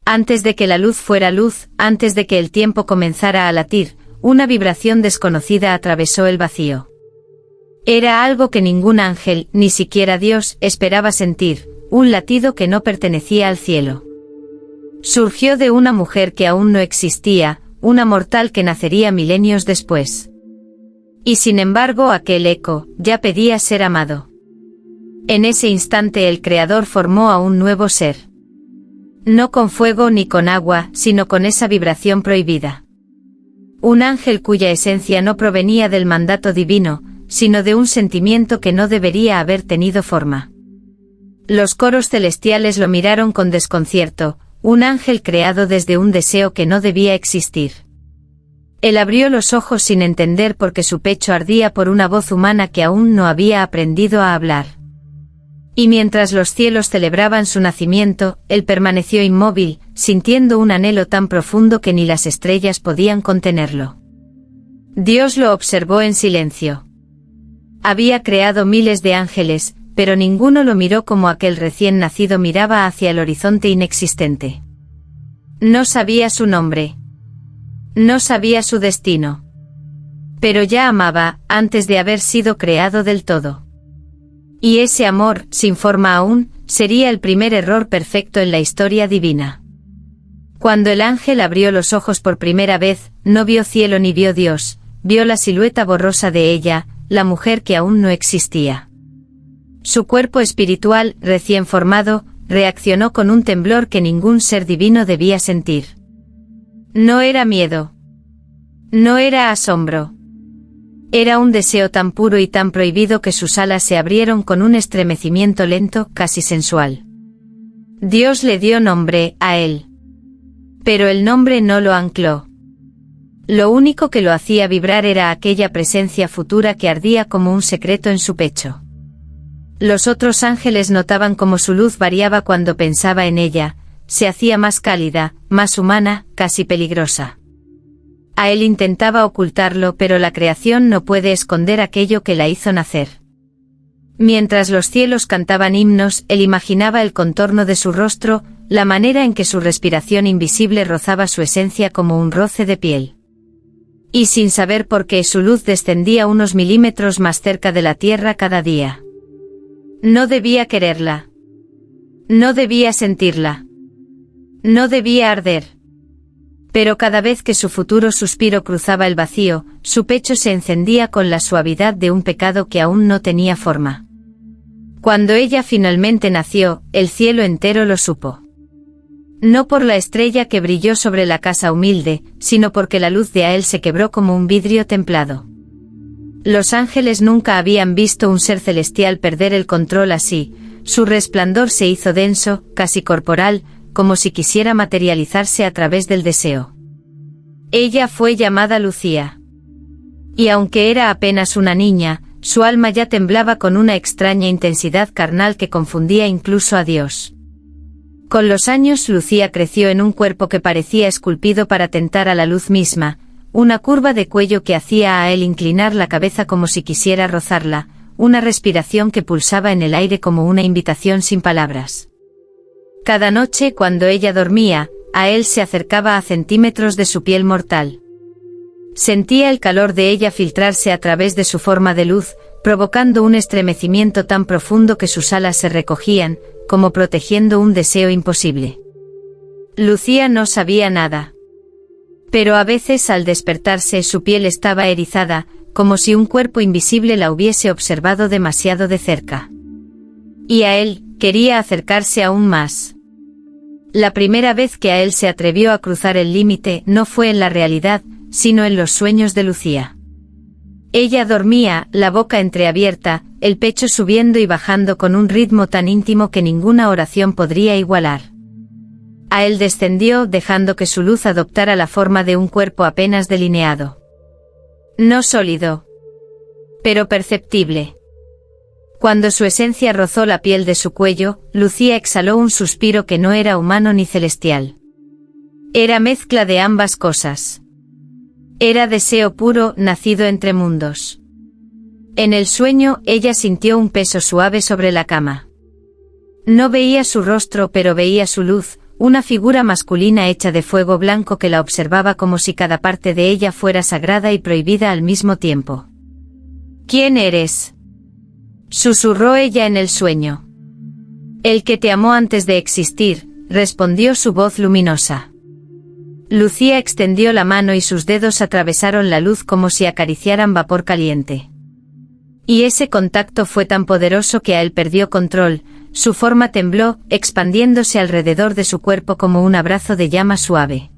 Antes de que la luz fuera luz, antes de que el tiempo comenzara a latir, una vibración desconocida atravesó el vacío. Era algo que ningún ángel, ni siquiera Dios, esperaba sentir, un latido que no pertenecía al cielo. Surgió de una mujer que aún no existía, una mortal que nacería milenios después. Y sin embargo aquel eco, ya pedía ser amado. En ese instante el Creador formó a un nuevo ser. No con fuego ni con agua, sino con esa vibración prohibida. Un ángel cuya esencia no provenía del mandato divino, sino de un sentimiento que no debería haber tenido forma. Los coros celestiales lo miraron con desconcierto, un ángel creado desde un deseo que no debía existir. Él abrió los ojos sin entender porque su pecho ardía por una voz humana que aún no había aprendido a hablar. Y mientras los cielos celebraban su nacimiento, él permaneció inmóvil, sintiendo un anhelo tan profundo que ni las estrellas podían contenerlo. Dios lo observó en silencio. Había creado miles de ángeles, pero ninguno lo miró como aquel recién nacido miraba hacia el horizonte inexistente. No sabía su nombre. No sabía su destino. Pero ya amaba, antes de haber sido creado del todo. Y ese amor, sin forma aún, sería el primer error perfecto en la historia divina. Cuando el ángel abrió los ojos por primera vez, no vio cielo ni vio Dios, vio la silueta borrosa de ella, la mujer que aún no existía. Su cuerpo espiritual, recién formado, reaccionó con un temblor que ningún ser divino debía sentir. No era miedo. No era asombro. Era un deseo tan puro y tan prohibido que sus alas se abrieron con un estremecimiento lento, casi sensual. Dios le dio nombre a él. Pero el nombre no lo ancló. Lo único que lo hacía vibrar era aquella presencia futura que ardía como un secreto en su pecho. Los otros ángeles notaban cómo su luz variaba cuando pensaba en ella, se hacía más cálida, más humana, casi peligrosa. A él intentaba ocultarlo, pero la creación no puede esconder aquello que la hizo nacer. Mientras los cielos cantaban himnos, él imaginaba el contorno de su rostro, la manera en que su respiración invisible rozaba su esencia como un roce de piel. Y sin saber por qué su luz descendía unos milímetros más cerca de la tierra cada día. No debía quererla. No debía sentirla. No debía arder. Pero cada vez que su futuro suspiro cruzaba el vacío, su pecho se encendía con la suavidad de un pecado que aún no tenía forma. Cuando ella finalmente nació, el cielo entero lo supo. No por la estrella que brilló sobre la casa humilde, sino porque la luz de Ael se quebró como un vidrio templado. Los ángeles nunca habían visto un ser celestial perder el control así, su resplandor se hizo denso, casi corporal, como si quisiera materializarse a través del deseo. Ella fue llamada Lucía. Y aunque era apenas una niña, su alma ya temblaba con una extraña intensidad carnal que confundía incluso a Dios. Con los años Lucía creció en un cuerpo que parecía esculpido para tentar a la luz misma, una curva de cuello que hacía a él inclinar la cabeza como si quisiera rozarla, una respiración que pulsaba en el aire como una invitación sin palabras. Cada noche cuando ella dormía, a él se acercaba a centímetros de su piel mortal. Sentía el calor de ella filtrarse a través de su forma de luz, provocando un estremecimiento tan profundo que sus alas se recogían, como protegiendo un deseo imposible. Lucía no sabía nada. Pero a veces al despertarse su piel estaba erizada, como si un cuerpo invisible la hubiese observado demasiado de cerca. Y a él, quería acercarse aún más. La primera vez que a él se atrevió a cruzar el límite no fue en la realidad, sino en los sueños de Lucía. Ella dormía, la boca entreabierta, el pecho subiendo y bajando con un ritmo tan íntimo que ninguna oración podría igualar. A él descendió dejando que su luz adoptara la forma de un cuerpo apenas delineado. No sólido, pero perceptible. Cuando su esencia rozó la piel de su cuello, Lucía exhaló un suspiro que no era humano ni celestial. Era mezcla de ambas cosas. Era deseo puro, nacido entre mundos. En el sueño, ella sintió un peso suave sobre la cama. No veía su rostro pero veía su luz, una figura masculina hecha de fuego blanco que la observaba como si cada parte de ella fuera sagrada y prohibida al mismo tiempo. «¿Quién eres?», susurró ella en el sueño. «El que te amó antes de existir», respondió su voz luminosa. Lucía extendió la mano y sus dedos atravesaron la luz como si acariciaran vapor caliente. Y ese contacto fue tan poderoso que a él perdió control, su forma tembló, expandiéndose alrededor de su cuerpo como un abrazo de llama suave.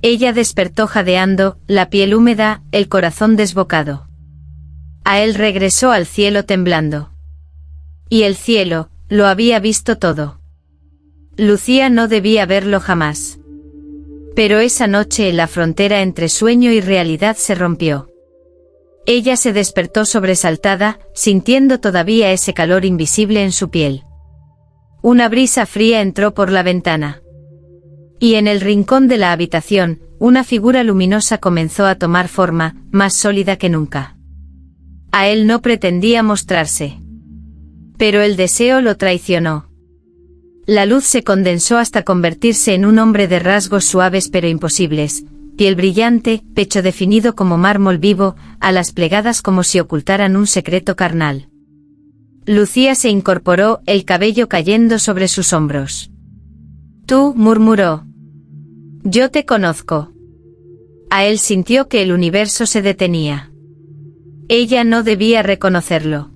Ella despertó jadeando, la piel húmeda, el corazón desbocado. A él regresó al cielo temblando. Y el cielo, lo había visto todo. Lucía no debía verlo jamás. Pero esa noche la frontera entre sueño y realidad se rompió. Ella se despertó sobresaltada, sintiendo todavía ese calor invisible en su piel. Una brisa fría entró por la ventana. Y en el rincón de la habitación, una figura luminosa comenzó a tomar forma, más sólida que nunca. A él no pretendía mostrarse. Pero el deseo lo traicionó. La luz se condensó hasta convertirse en un hombre de rasgos suaves pero imposibles, piel brillante, pecho definido como mármol vivo, alas plegadas como si ocultaran un secreto carnal. Lucía se incorporó, el cabello cayendo sobre sus hombros. «Tú», murmuró. «Yo te conozco». A él sintió que el universo se detenía. Ella no debía reconocerlo.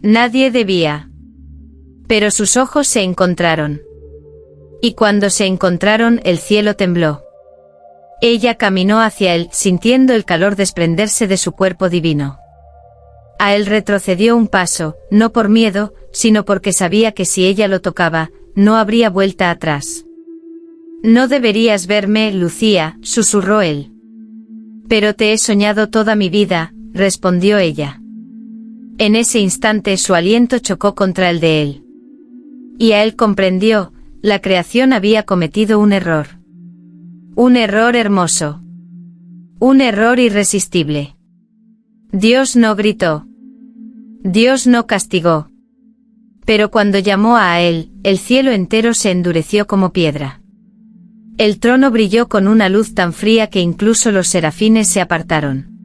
Nadie debía. Pero sus ojos se encontraron. Y cuando se encontraron, el cielo tembló. Ella caminó hacia él, sintiendo el calor desprenderse de su cuerpo divino. A él retrocedió un paso, no por miedo, sino porque sabía que si ella lo tocaba, no habría vuelta atrás. «No deberías verme, Lucía», susurró él. «Pero te he soñado toda mi vida», respondió ella. En ese instante su aliento chocó contra el de él. Y a él comprendió, la creación había cometido un error. Un error hermoso. Un error irresistible. Dios no gritó. Dios no castigó. Pero cuando llamó a él, el cielo entero se endureció como piedra. El trono brilló con una luz tan fría que incluso los serafines se apartaron.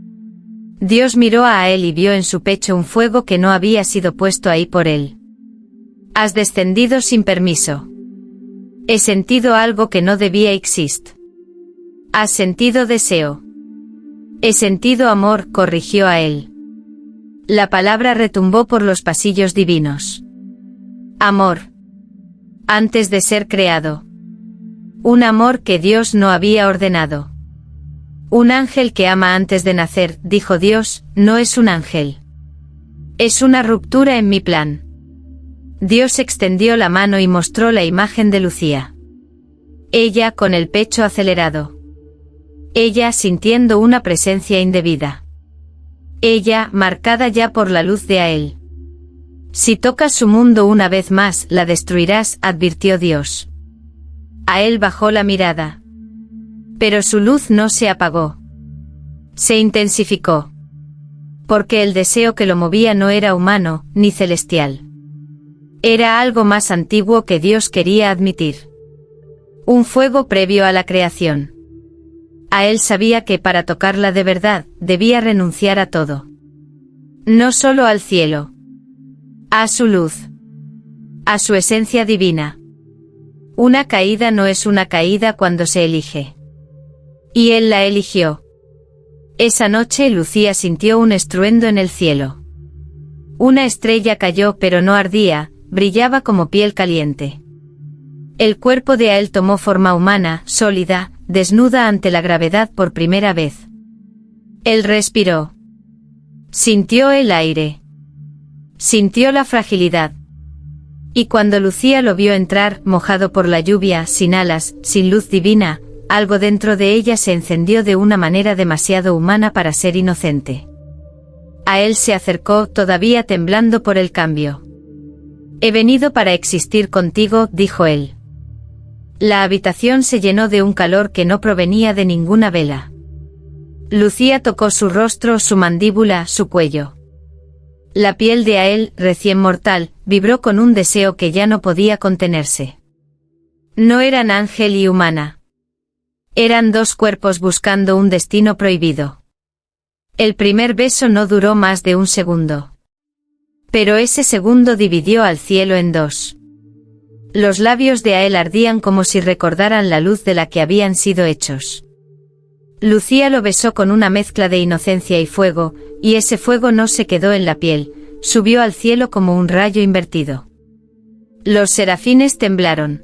Dios miró a él y vio en su pecho un fuego que no había sido puesto ahí por él. «Has descendido sin permiso. He sentido algo que no debía existir. Has sentido deseo. He sentido amor», corrigió a él. La palabra retumbó por los pasillos divinos. Amor. Antes de ser creado. Un amor que Dios no había ordenado. Un ángel que ama antes de nacer, dijo Dios, no es un ángel. Es una ruptura en mi plan. Dios extendió la mano y mostró la imagen de Lucía. Ella con el pecho acelerado. Ella sintiendo una presencia indebida. Ella marcada ya por la luz de Ael. Si tocas su mundo una vez más, la destruirás, advirtió Dios. Ael bajó la mirada. Pero su luz no se apagó. Se intensificó. Porque el deseo que lo movía no era humano, ni celestial. Era algo más antiguo que Dios quería admitir. Un fuego previo a la creación. Ael sabía que para tocarla de verdad, debía renunciar a todo. No solo al cielo. A su luz. A su esencia divina. Una caída no es una caída cuando se elige. Y él la eligió. Esa noche Lucía sintió un estruendo en el cielo. Una estrella cayó pero no ardía, brillaba como piel caliente. El cuerpo de Ael tomó forma humana, sólida, desnuda ante la gravedad por primera vez. Él respiró. Sintió el aire. Sintió la fragilidad. Y cuando Lucía lo vio entrar, mojado por la lluvia, sin alas, sin luz divina, algo dentro de ella se encendió de una manera demasiado humana para ser inocente. A él se acercó, todavía temblando por el cambio. He venido para existir contigo, dijo él. La habitación se llenó de un calor que no provenía de ninguna vela. Lucía tocó su rostro, su mandíbula, su cuello. La piel de Ael, recién mortal, vibró con un deseo que ya no podía contenerse. No eran ángel y humana. Eran dos cuerpos buscando un destino prohibido. El primer beso no duró más de un segundo. Pero ese segundo dividió al cielo en dos. Los labios de Ael ardían como si recordaran la luz de la que habían sido hechos. Lucía lo besó con una mezcla de inocencia y fuego, y ese fuego no se quedó en la piel, subió al cielo como un rayo invertido. Los serafines temblaron.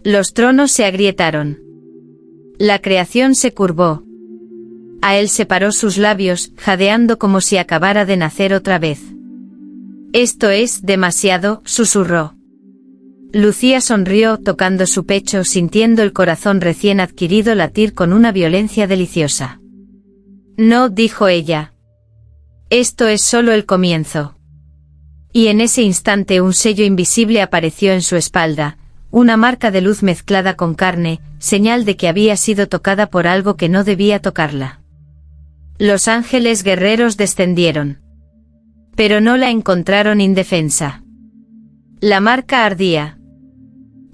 Los tronos se agrietaron. La creación se curvó. Ael separó sus labios, jadeando como si acabara de nacer otra vez. Esto es demasiado, susurró. Lucía sonrió, tocando su pecho, sintiendo el corazón recién adquirido latir con una violencia deliciosa. No, dijo ella. Esto es solo el comienzo. Y en ese instante un sello invisible apareció en su espalda, una marca de luz mezclada con carne, señal de que había sido tocada por algo que no debía tocarla. Los ángeles guerreros descendieron. Pero no la encontraron indefensa. La marca ardía.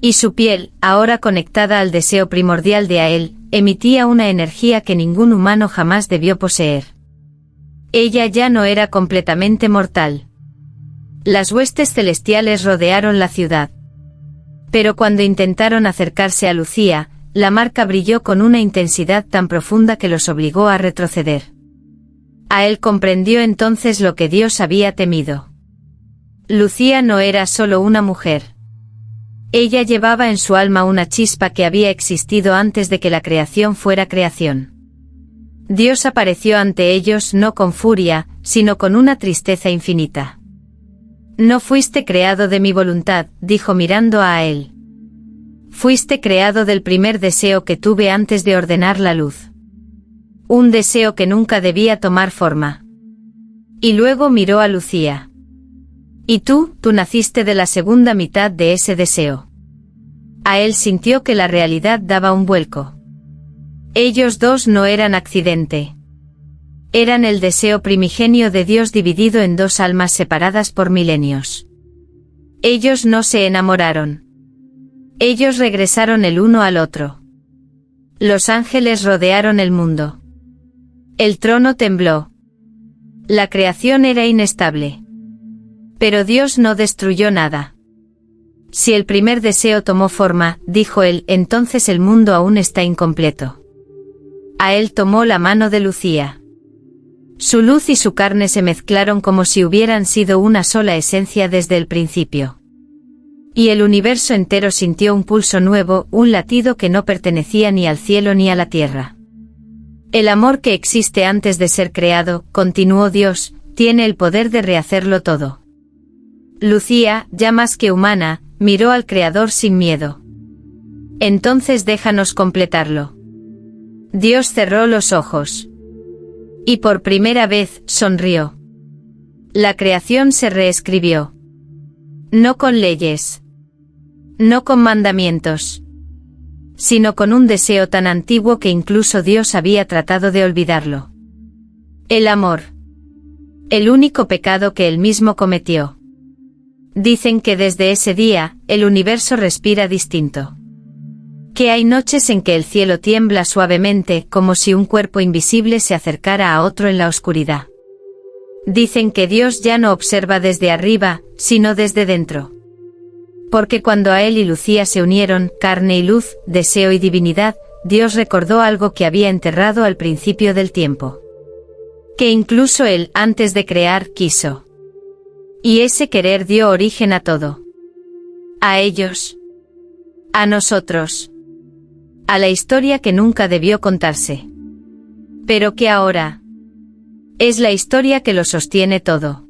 Y su piel, ahora conectada al deseo primordial de Ael, emitía una energía que ningún humano jamás debió poseer. Ella ya no era completamente mortal. Las huestes celestiales rodearon la ciudad. Pero cuando intentaron acercarse a Lucía, la marca brilló con una intensidad tan profunda que los obligó a retroceder. Ael comprendió entonces lo que Dios había temido. Lucía no era solo una mujer. Ella llevaba en su alma una chispa que había existido antes de que la creación fuera creación. Dios apareció ante ellos no con furia, sino con una tristeza infinita. No fuiste creado de mi voluntad, dijo mirando a Ael. Fuiste creado del primer deseo que tuve antes de ordenar la luz. Un deseo que nunca debía tomar forma. Y luego miró a Lucía. Y tú naciste de la segunda mitad de ese deseo. Ael sintió que la realidad daba un vuelco. Ellos dos no eran accidente. Eran el deseo primigenio de Dios dividido en dos almas separadas por milenios. Ellos no se enamoraron. Ellos regresaron el uno al otro. Los ángeles rodearon el mundo. El trono tembló. La creación era inestable. Pero Dios no destruyó nada. Si el primer deseo tomó forma, dijo él, entonces el mundo aún está incompleto. Ael tomó la mano de Lucía. Su luz y su carne se mezclaron como si hubieran sido una sola esencia desde el principio. Y el universo entero sintió un pulso nuevo, un latido que no pertenecía ni al cielo ni a la tierra. El amor que existe antes de ser creado, continuó Dios, tiene el poder de rehacerlo todo. Lucía, ya más que humana, miró al Creador sin miedo. Entonces déjanos completarlo. Dios cerró los ojos. Y por primera vez, sonrió. La creación se reescribió. No con leyes. No con mandamientos. Sino con un deseo tan antiguo que incluso Dios había tratado de olvidarlo. El amor. El único pecado que él mismo cometió. Dicen que desde ese día, el universo respira distinto. Que hay noches en que el cielo tiembla suavemente, como si un cuerpo invisible se acercara a otro en la oscuridad. Dicen que Dios ya no observa desde arriba, sino desde dentro. Porque cuando Ael y Lucía se unieron, carne y luz, deseo y divinidad, Dios recordó algo que había enterrado al principio del tiempo. Que incluso él, antes de crear, quiso. Y ese querer dio origen a todo. A ellos. A nosotros. A la historia que nunca debió contarse. Pero que ahora es la historia que lo sostiene todo.